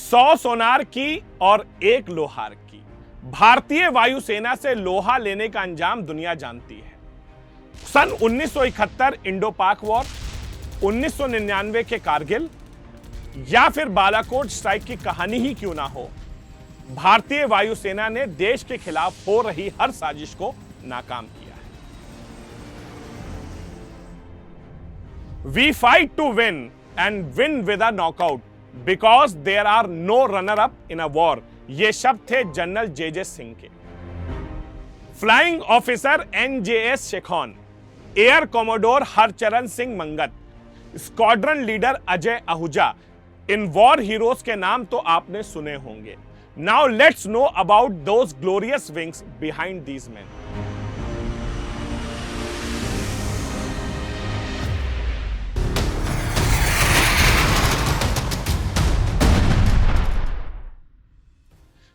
100 सोनार की और 1 लोहार की। भारतीय वायुसेना से लोहा लेने का अंजाम दुनिया जानती है। सन 1971 इंडो पाक वॉर, 1999 के कारगिल या फिर बालाकोट स्ट्राइक की कहानी ही क्यों ना हो, भारतीय वायुसेना ने देश के खिलाफ हो रही हर साजिश को नाकाम किया है। We fight to win and win with a knockout because there are no runner up in a war, ये शब्द थे जनरल जे सिंह के। Flying officer NJS Sekhon, air commodore Harcharan Singh Mangat, squadron leader Ajay Ahuja, इन वॉर हीरोज के नाम तो आपने सुने होंगे। Now let's know about those glorious wings behind these men.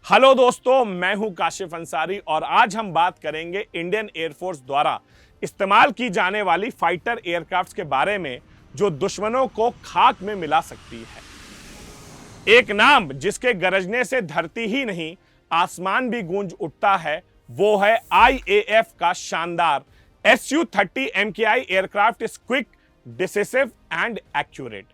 Hello दोस्तों, मैं हूं काशिफ अंसारी और आज हम बात करेंगे इंडियन एयरफोर्स द्वारा इस्तेमाल की जाने वाली फाइटर एयरक्राफ्ट्स के बारे में जो दुश्मनों को खाक में मिला सकती है। एक नाम जिसके गरजने से धरती ही नहीं आसमान भी गूंज उठता है, वो है IAF का शानदार Su-30 MKI aircraft is quick, decisive and accurate.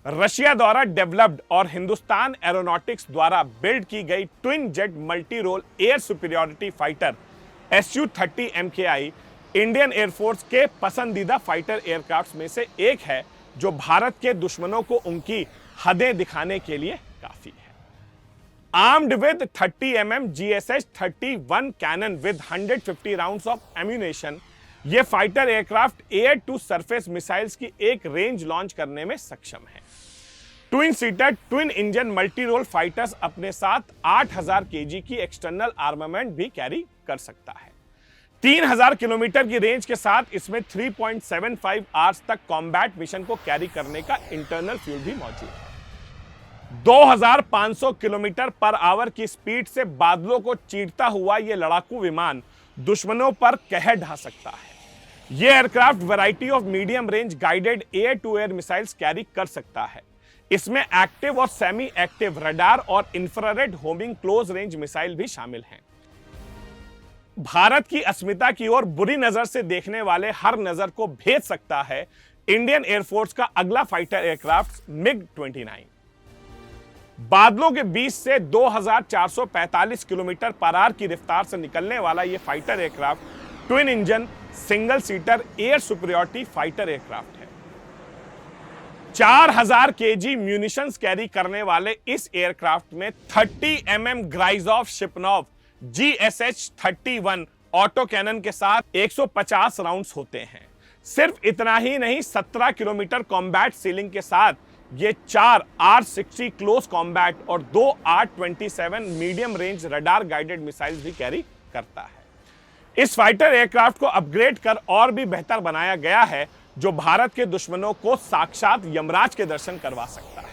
Russia द्वारा डेवलप्ड और हिंदुस्तान एरोनॉटिक्स द्वारा बिल्ड की गई twin jet multi role air superiority fighter Su-30 MKI Indian air force के पसंदीदा फाइटर एयरक्राफ्ट में से एक है, जो भारत के दुश्मनों को उनकी हदें दिखाने के लिए काफी है। Armed with 30 mm GSH-31 cannon with 150 rounds of ammunition, ये fighter aircraft air to surface missiles की एक रेंज लॉन्च करने में सक्षम है। Twin seater twin engine multi role fighters अपने साथ 8000 kg की एक्सटर्नल आर्मामेंट भी कैरी कर सकता है। 3000 किलोमीटर की रेंज के साथ इसमें 3.75 आवर्स तक कॉम्बैट मिशन को कैरी करने का इंटरनल फ्यूल भी मौजूद है। 2500 किलोमीटर पर आवर की स्पीड से बादलों को चीरता हुआ यह लड़ाकू विमान दुश्मनों पर कहर ढा सकता है। यह aircraft variety of medium range guided air to air missiles carry कर सकता है। इसमें एक्टिव और सेमी एक्टिव रडार और infrared homing close range missile भी शामिल हैं। भारत की अस्मिता की ओर बुरी नजर से देखने वाले हर नजर को भेद सकता है इंडियन एयरफोर्स का अगला फाइटर एयरक्राफ्ट MiG-29। बादलों के बीच से 2445 किलोमीटर पर आवर की रफ्तार से निकलने वाला यह fighter aircraft twin engine single seater air superiority fighter aircraft है। 4000 kg म्यूनिशंस कैरी करने वाले इस एयरक्राफ्ट में 30 mm ग्राइजॉफ शिपनॉव GSH-31 ऑटो कैनन के साथ 150 राउंड्स होते हैं। सिर्फ इतना ही नहीं, 17 किलोमीटर कॉम्बैट सीलिंग के साथ ये 4 R-60 क्लोज कॉम्बैट और 2 R-27 medium range radar guided missiles भी कैरी करता है। इस फाइटर एयरक्राफ्ट को अपग्रेड कर और भी बेहतर बनाया गया है, जो भारत के दुश्मनों को साक्षात यमराज के दर्शन करवा सकता है।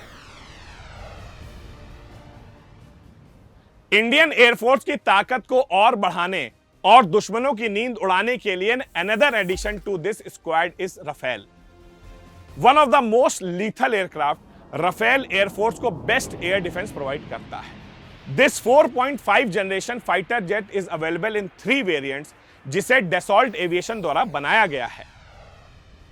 इंडियन एयरफोर्स की ताकत को और बढ़ाने और दुश्मनों की नींद उड़ाने के लिए another addition to this squad is Rafale. One of the most lethal aircraft, Rafale air force को बेस्ट एयर डिफेंस प्रोवाइड करता है। This 4.5 generation fighter jet is available in 3 variants, जिसे डसॉल्ट एविएशन द्वारा बनाया गया है।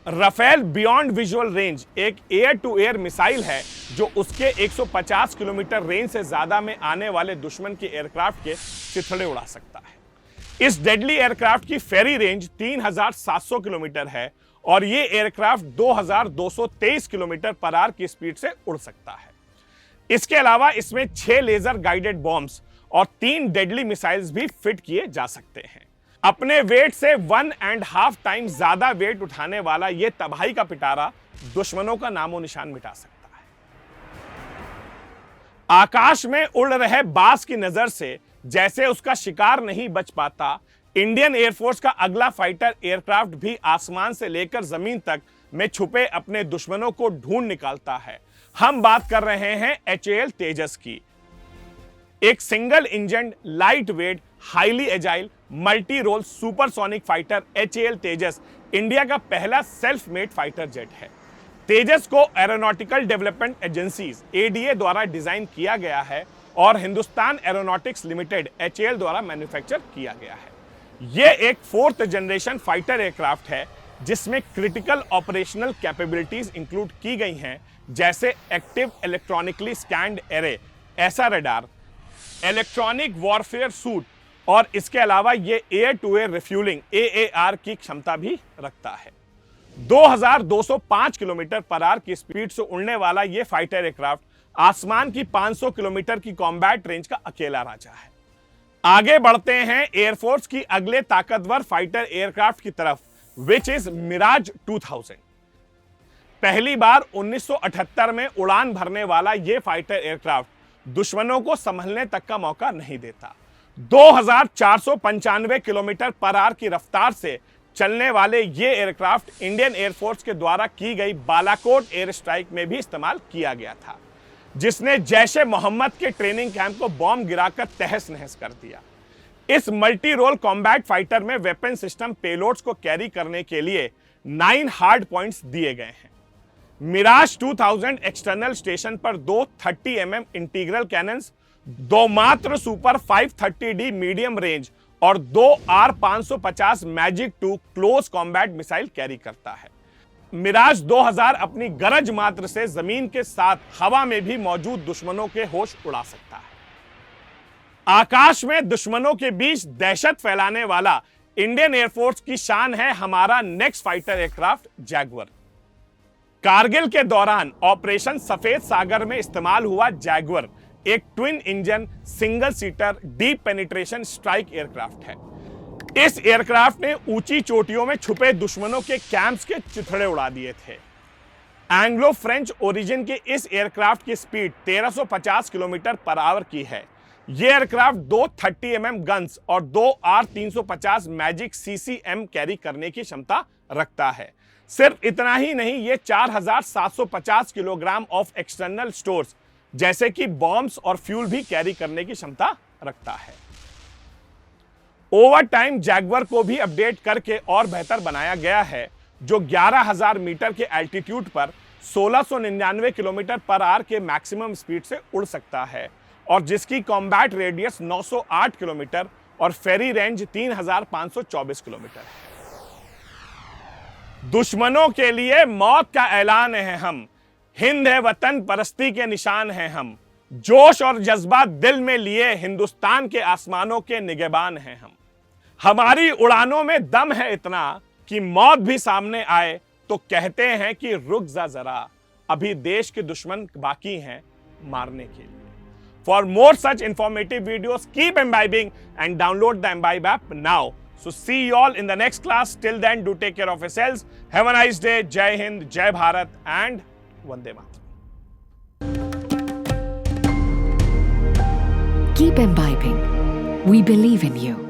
राफेल बियॉन्ड विजुअल रेंज एक air to air missile है, जो उसके 150 किलोमीटर रेंज से ज्यादा में आने वाले दुश्मन के एयरक्राफ्ट के चिथड़े उड़ा सकता है। इस डेडली एयरक्राफ्ट की फेरी रेंज 3700 किलोमीटर है और यह एयरक्राफ्ट 2223 किलोमीटर पर आवर की स्पीड से उड़ सकता है। इसके अलावा इसमें 6 लेजर गाइडेड बॉम्ब्स और 3 डेडली मिसाइल्स भी फिट किए जा सकते हैं। अपने वेट से 1.5 टाइम ज्यादा वेट उठाने वाला यह तबाही का पिटारा दुश्मनों का नामो निशान मिटा सकता है। आकाश में उड़ रहे बाज की नजर से जैसे उसका शिकार नहीं बच पाता, इंडियन एयरफोर्स का अगला फाइटर एयरक्राफ्ट भी आसमान से लेकर जमीन तक में छुपे अपने दुश्मनों को ढूंढ निकालता है। हम बात कर रहे हैं HAL तेजस की। एक single engine light weight highly agile multi role supersonic fighter HAL Tejas India का पहला सेल्फ मेड फाइटर जेट है। तेजस को एरोनॉटिकल डेवलपमेंट एजेंसीज एडीए द्वारा डिजाइन किया गया है और हिंदुस्तान एरोनॉटिक्स लिमिटेड एचएएल द्वारा मैन्युफैक्चर किया गया है। यह एक 4th जनरेशन फाइटर एयरक्राफ्ट है जिसमें क्रिटिकल ऑपरेशनल कैपेबिलिटीज इंक्लूड की गई हैं, जैसे एक्टिव इलेक्ट्रॉनिकली स्कैन्ड एरे, ऐसा रडार, इलेक्ट्रॉनिक वॉरफेयर सूट और इसके अलावा ये air to air refuelling AAR की क्षमता भी रखता है। 2205 किलोमीटर पर आवर की स्पीड से उड़ने वाला यह फाइटर एयरक्राफ्ट आसमान की 500 किलोमीटर की कॉम्बैट रेंज का अकेला राजा है। आगे बढ़ते हैं एयरफोर्स की अगले ताकतवर फाइटर एयरक्राफ्ट की तरफ, विच इज मिराज 2000। पहली बार 1978 में उड़ान भरने वाला यह फाइटर एयरक्राफ्ट दुश्मनों को संभलने तक का मौका नहीं देता। 2495 किलोमीटर पर आवर की रफ्तार से चलने वाले ये एयरक्राफ्ट इंडियन एयरफोर्स के द्वारा की गई बालाकोट एयर स्ट्राइक में भी इस्तेमाल किया गया था, जिसने जैश-ए मोहम्मद के ट्रेनिंग कैंप को बॉम्ब गिराकर तहस नहस कर दिया। इस मल्टी रोल कॉम्बैट फाइटर में वेपन सिस्टम पेलोड्स को कैरी करने के लिए 9 हार्ड पॉइंट्स दिए गए हैं। मिराज 2000 एक्सटर्नल स्टेशन पर 2 30 mm इंटीग्रल कैनन्स, 2 मात्र सुपर 530D मीडियम रेंज और 2 R550 magic 2 close combat missile carry करता है। मिराज 2000 अपनी गरज मात्र से जमीन के साथ हवा में भी मौजूद दुश्मनों के होश उड़ा सकता है। आकाश में दुश्मनों के बीच दहशत फैलाने वाला इंडियन एयरफोर्स की शान है हमारा next fighter aircraft Jaguar. Kargil के दौरान ऑपरेशन सफेद सागर में इस्तेमाल हुआ जैगवर एक twin engine single seater deep penetration strike aircraft है। इस एयरक्राफ्ट ने ऊंची चोटियों में छुपे दुश्मनों के कैंप्स के चिथड़े उड़ा दिए थे। एंग्लो फ्रेंच ओरिजिन के इस एयरक्राफ्ट की स्पीड 1350 किलोमीटर पर आवर की है। यह एयरक्राफ्ट 2 30 mm गन्स और 2 R350 मैजिक CCM कैरी करने की क्षमता रखता है। सिर्फ इतना ही नहीं, यह 4750 किलोग्राम ऑफ एक्सटर्नल स्टोर्स जैसे कि बॉम्ब्स और फ्यूल भी कैरी करने की क्षमता रखता है। ओवर टाइम जैगवर को भी अपडेट करके और बेहतर बनाया गया है, जो 11000 मीटर के एल्टीट्यूड पर 1699 किलोमीटर पर आवर के मैक्सिमम स्पीड से उड़ सकता है और जिसकी कॉम्बैट रेडियस 908 किलोमीटर और फेरी रेंज 3524 किलोमीटर है। दुश्मनों के लिए मौत का ऐलान है हम, हिंद है वतन परस्ती के निशान हैं हम, जोश और जज्बा दिल में लिए हिंदुस्तान के आसमानों के निगहबान हैं हम। हमारी उड़ानों में दम है इतना कि मौत भी सामने आए तो कहते हैं कि रुक जा जरा, अभी देश के दुश्मन बाकी हैं मारने के लिए। For more such informative videos, keep imbibing and download the Imbibe app now. So see you all in the next class. Till then, do take care of yourselves. Have a nice day. Jai Hind, Jai Bharat and Vande Mataram. Keep imbibing. We believe in you.